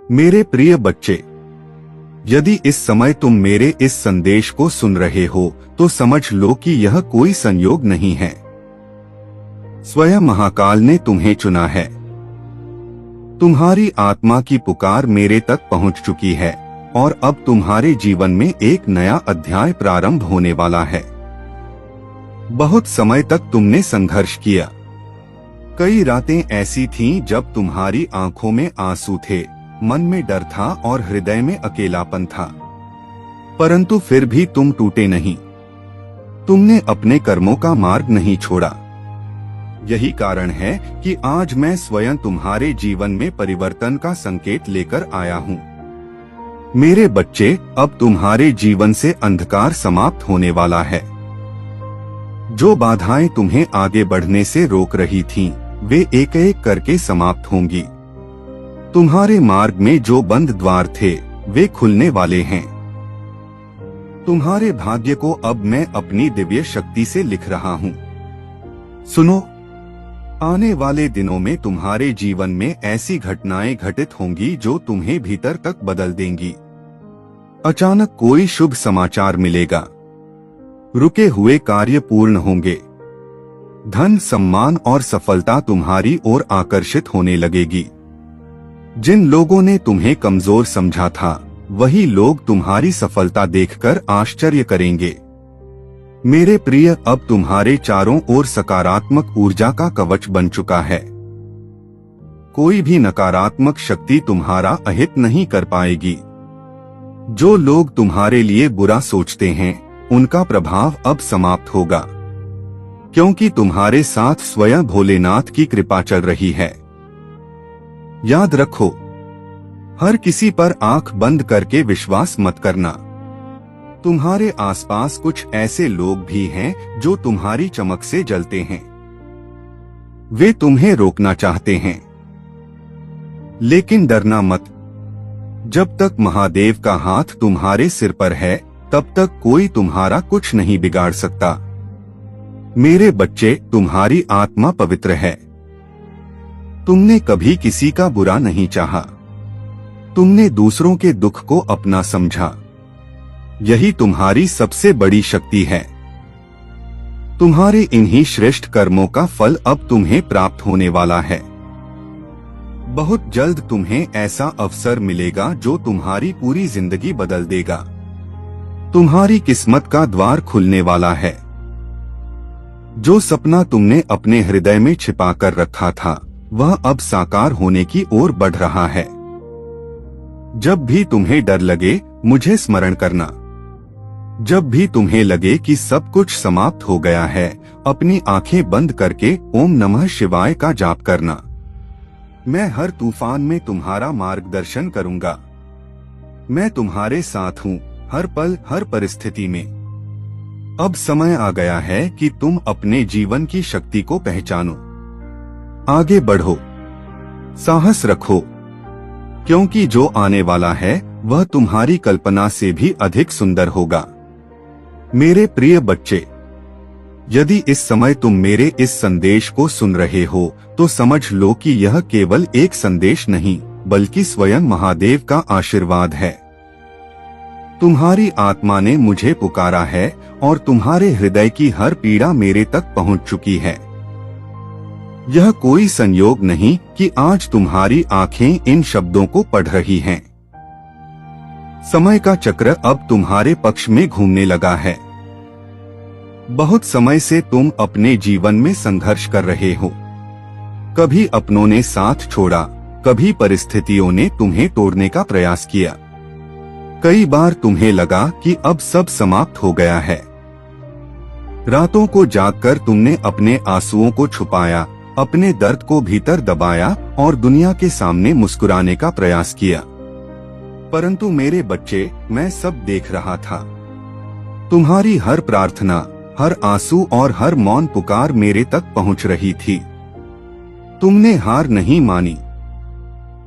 मेरे प्रिय बच्चे, यदि इस समय तुम मेरे इस संदेश को सुन रहे हो तो समझ लो कि यह कोई संयोग नहीं है। स्वयं महाकाल ने तुम्हें चुना है। तुम्हारी आत्मा की पुकार मेरे तक पहुंच चुकी है और अब तुम्हारे जीवन में एक नया अध्याय प्रारंभ होने वाला है। बहुत समय तक तुमने संघर्ष किया। कई रातें ऐसी थीं जब तुम्हारी आंखों में आंसू थे, मन में डर था और हृदय में अकेलापन था, परंतु फिर भी तुम टूटे नहीं। तुमने अपने कर्मों का मार्ग नहीं छोड़ा। यही कारण है कि आज मैं स्वयं तुम्हारे जीवन में परिवर्तन का संकेत लेकर आया हूँ। मेरे बच्चे, अब तुम्हारे जीवन से अंधकार समाप्त होने वाला है। जो बाधाएं तुम्हें आगे बढ़ने से रोक रही थीं, वे एक एक करके समाप्त होंगी। तुम्हारे मार्ग में जो बंद द्वार थे, वे खुलने वाले हैं। तुम्हारे भाग्य को अब मैं अपनी दिव्य शक्ति से लिख रहा हूँ। सुनो, आने वाले दिनों में तुम्हारे जीवन में ऐसी घटनाएं घटित होंगी जो तुम्हें भीतर तक बदल देंगी। अचानक कोई शुभ समाचार मिलेगा। रुके हुए कार्य पूर्ण होंगे। धन, सम्मान और सफलता तुम्हारी ओर आकर्षित होने लगेगी। जिन लोगों ने तुम्हें कमजोर समझा था, वही लोग तुम्हारी सफलता देखकर आश्चर्य करेंगे। मेरे प्रिय, अब तुम्हारे चारों ओर सकारात्मक ऊर्जा का कवच बन चुका है। कोई भी नकारात्मक शक्ति तुम्हारा अहित नहीं कर पाएगी। जो लोग तुम्हारे लिए बुरा सोचते हैं, उनका प्रभाव अब समाप्त होगा, क्योंकि तुम्हारे साथ स्वयं भोलेनाथ की कृपा चल रही है। याद रखो, हर किसी पर आंख बंद करके विश्वास मत करना। तुम्हारे आसपास कुछ ऐसे लोग भी हैं जो तुम्हारी चमक से जलते हैं। वे तुम्हें रोकना चाहते हैं, लेकिन डरना मत। जब तक महादेव का हाथ तुम्हारे सिर पर है, तब तक कोई तुम्हारा कुछ नहीं बिगाड़ सकता। मेरे बच्चे, तुम्हारी आत्मा पवित्र है। तुमने कभी किसी का बुरा नहीं चाहा। तुमने दूसरों के दुख को अपना समझा। यही तुम्हारी सबसे बड़ी शक्ति है। तुम्हारे इन्हीं श्रेष्ठ कर्मों का फल अब तुम्हें प्राप्त होने वाला है। बहुत जल्द तुम्हें ऐसा अवसर मिलेगा जो तुम्हारी पूरी जिंदगी बदल देगा। तुम्हारी किस्मत का द्वार खुलने वाला है। जो सपना तुमने अपने हृदय में छिपा कर रखा था, वह अब साकार होने की ओर बढ़ रहा है। जब भी तुम्हें डर लगे, मुझे स्मरण करना। जब भी तुम्हें लगे कि सब कुछ समाप्त हो गया है, अपनी आंखें बंद करके ओम नमः शिवाय का जाप करना। मैं हर तूफान में तुम्हारा मार्गदर्शन करूंगा। मैं तुम्हारे साथ हूँ, हर पल, हर परिस्थिति में। अब समय आ गया है कि तुम अपने जीवन की शक्ति को पहचानो। आगे बढ़ो, साहस रखो, क्योंकि जो आने वाला है वह तुम्हारी कल्पना से भी अधिक सुंदर होगा। मेरे प्रिय बच्चे, यदि इस समय तुम मेरे इस संदेश को सुन रहे हो तो समझ लो कि यह केवल एक संदेश नहीं, बल्कि स्वयं महादेव का आशीर्वाद है। तुम्हारी आत्मा ने मुझे पुकारा है और तुम्हारे हृदय की हर पीड़ा मेरे तक पहुंच चुकी है। यह कोई संयोग नहीं कि आज तुम्हारी आंखें इन शब्दों को पढ़ रही हैं। समय का चक्र अब तुम्हारे पक्ष में घूमने लगा है। बहुत समय से तुम अपने जीवन में संघर्ष कर रहे हो। कभी अपनों ने साथ छोड़ा, कभी परिस्थितियों ने तुम्हें तोड़ने का प्रयास किया। कई बार तुम्हें लगा कि अब सब समाप्त हो गया है। रातों को जागकर तुमने अपने आंसुओं को छुपाया, अपने दर्द को भीतर दबाया और दुनिया के सामने मुस्कुराने का प्रयास किया। परंतु मेरे बच्चे, मैं सब देख रहा था। तुम्हारी हर प्रार्थना, हर आंसू और हर मौन पुकार मेरे तक पहुंच रही थी। तुमने हार नहीं मानी।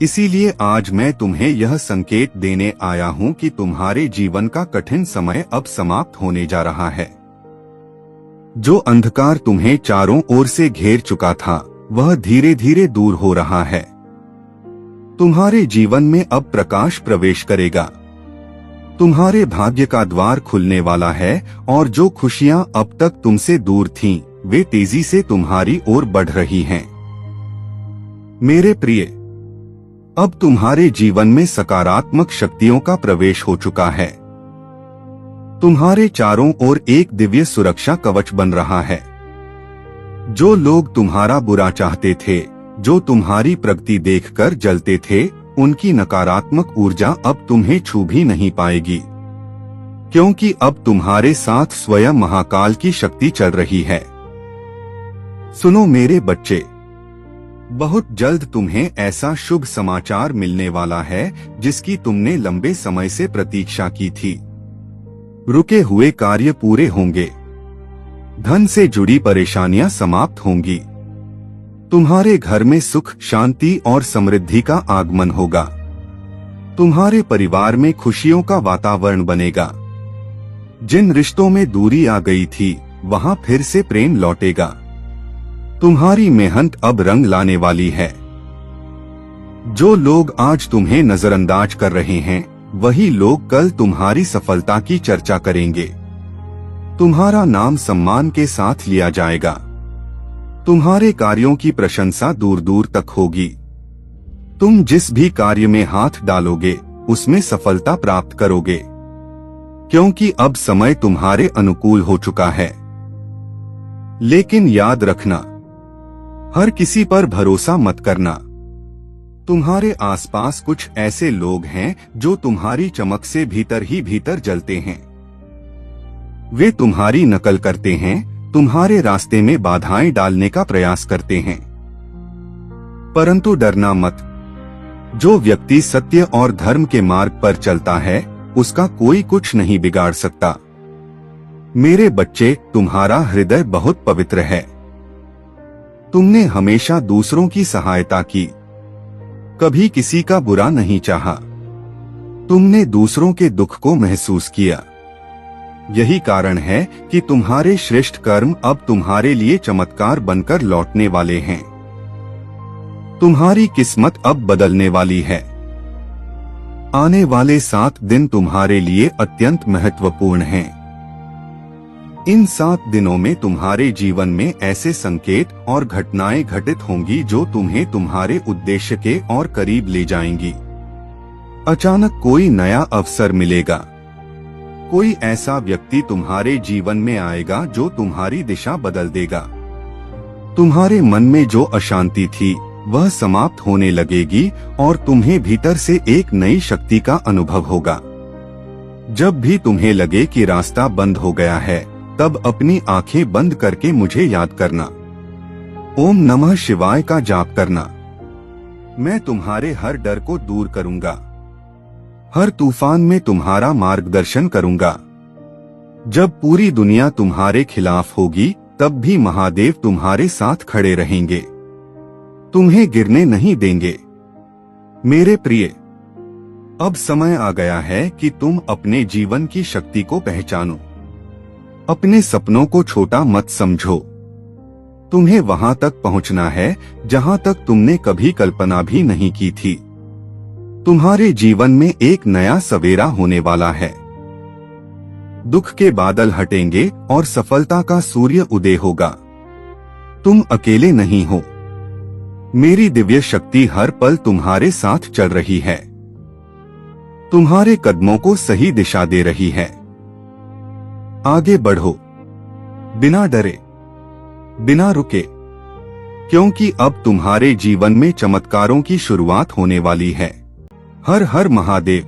इसीलिए आज मैं तुम्हें यह संकेत देने आया हूं कि तुम्हारे जीवन का कठिन समय अब समाप्त होने जा रहा है। जो अंधकार तुम्हें चारों ओर से घेर चुका था, वह धीरे धीरे दूर हो रहा है। तुम्हारे जीवन में अब प्रकाश प्रवेश करेगा। तुम्हारे भाग्य का द्वार खुलने वाला है और जो खुशियां अब तक तुमसे दूर थीं, वे तेजी से तुम्हारी ओर बढ़ रही हैं। मेरे प्रिय, अब तुम्हारे जीवन में सकारात्मक शक्तियों का प्रवेश हो चुका है। तुम्हारे चारों ओर एक दिव्य सुरक्षा कवच बन रहा है। जो लोग तुम्हारा बुरा चाहते थे, जो तुम्हारी प्रगति देखकर जलते थे, उनकी नकारात्मक ऊर्जा अब तुम्हें छू भी नहीं पाएगी, क्योंकि अब तुम्हारे साथ स्वयं महाकाल की शक्ति चल रही है। सुनो मेरे बच्चे, बहुत जल्द तुम्हें ऐसा शुभ समाचार मिलने वाला है जिसकी तुमने लंबे समय से प्रतीक्षा की थी। रुके हुए कार्य पूरे होंगे। धन से जुड़ी परेशानियां समाप्त होंगी। तुम्हारे घर में सुख, शांति और समृद्धि का आगमन होगा। तुम्हारे परिवार में खुशियों का वातावरण बनेगा। जिन रिश्तों में दूरी आ गई थी, वहां फिर से प्रेम लौटेगा। तुम्हारी मेहनत अब रंग लाने वाली है। जो लोग आज तुम्हें नजरअंदाज कर रहे हैं, वही लोग कल तुम्हारी सफलता की चर्चा करेंगे। तुम्हारा नाम सम्मान के साथ लिया जाएगा। तुम्हारे कार्यों की प्रशंसा दूर दूर तक होगी। तुम जिस भी कार्य में हाथ डालोगे, उसमें सफलता प्राप्त करोगे, क्योंकि अब समय तुम्हारे अनुकूल हो चुका है। लेकिन याद रखना, हर किसी पर भरोसा मत करना। तुम्हारे आसपास कुछ ऐसे लोग हैं जो तुम्हारी चमक से भीतर ही भीतर जलते हैं। वे तुम्हारी नकल करते हैं, तुम्हारे रास्ते में बाधाएं डालने का प्रयास करते हैं। परंतु डरना मत। जो व्यक्ति सत्य और धर्म के मार्ग पर चलता है, उसका कोई कुछ नहीं बिगाड़ सकता। मेरे बच्चे, तुम्हारा हृदय बहुत पवित्र है। तुमने हमेशा दूसरों की सहायता की, कभी किसी का बुरा नहीं चाहा। तुमने दूसरों के दुख को महसूस किया। यही कारण है कि तुम्हारे श्रेष्ठ कर्म अब तुम्हारे लिए चमत्कार बनकर लौटने वाले हैं। तुम्हारी किस्मत अब बदलने वाली है। आने वाले 7 दिन तुम्हारे लिए अत्यंत महत्वपूर्ण हैं। इन 7 दिनों में तुम्हारे जीवन में ऐसे संकेत और घटनाएं घटित होंगी जो तुम्हें तुम्हारे उद्देश्य के और करीब ले जाएंगी। अचानक कोई नया अवसर मिलेगा। कोई ऐसा व्यक्ति तुम्हारे जीवन में आएगा जो तुम्हारी दिशा बदल देगा। तुम्हारे मन में जो अशांति थी, वह समाप्त होने लगेगी और तुम्हें भीतर से एक नई शक्ति का अनुभव होगा। जब भी तुम्हें लगे कि रास्ता बंद हो गया है, तब अपनी आंखें बंद करके मुझे याद करना। ओम नमः शिवाय का जाप करना। मैं तुम्हारे हर डर को दूर करूंगा। हर तूफान में तुम्हारा मार्गदर्शन करूंगा। जब पूरी दुनिया तुम्हारे खिलाफ होगी, तब भी महादेव तुम्हारे साथ खड़े रहेंगे। तुम्हें गिरने नहीं देंगे। मेरे प्रिय, अब समय आ गया है कि तुम अपने जीवन की शक्ति को पहचानो। अपने सपनों को छोटा मत समझो। तुम्हें वहां तक पहुंचना है जहां तक तुमने कभी कल्पना भी नहीं की थी। तुम्हारे जीवन में एक नया सवेरा होने वाला है। दुख के बादल हटेंगे और सफलता का सूर्य उदय होगा। तुम अकेले नहीं हो। मेरी दिव्य शक्ति हर पल तुम्हारे साथ चल रही है। तुम्हारे कदमों को सही दिशा दे रही है। आगे बढ़ो, बिना डरे, बिना रुके, क्योंकि अब तुम्हारे जीवन में चमत्कारों की शुरुआत होने वाली है। हर हर महादेव।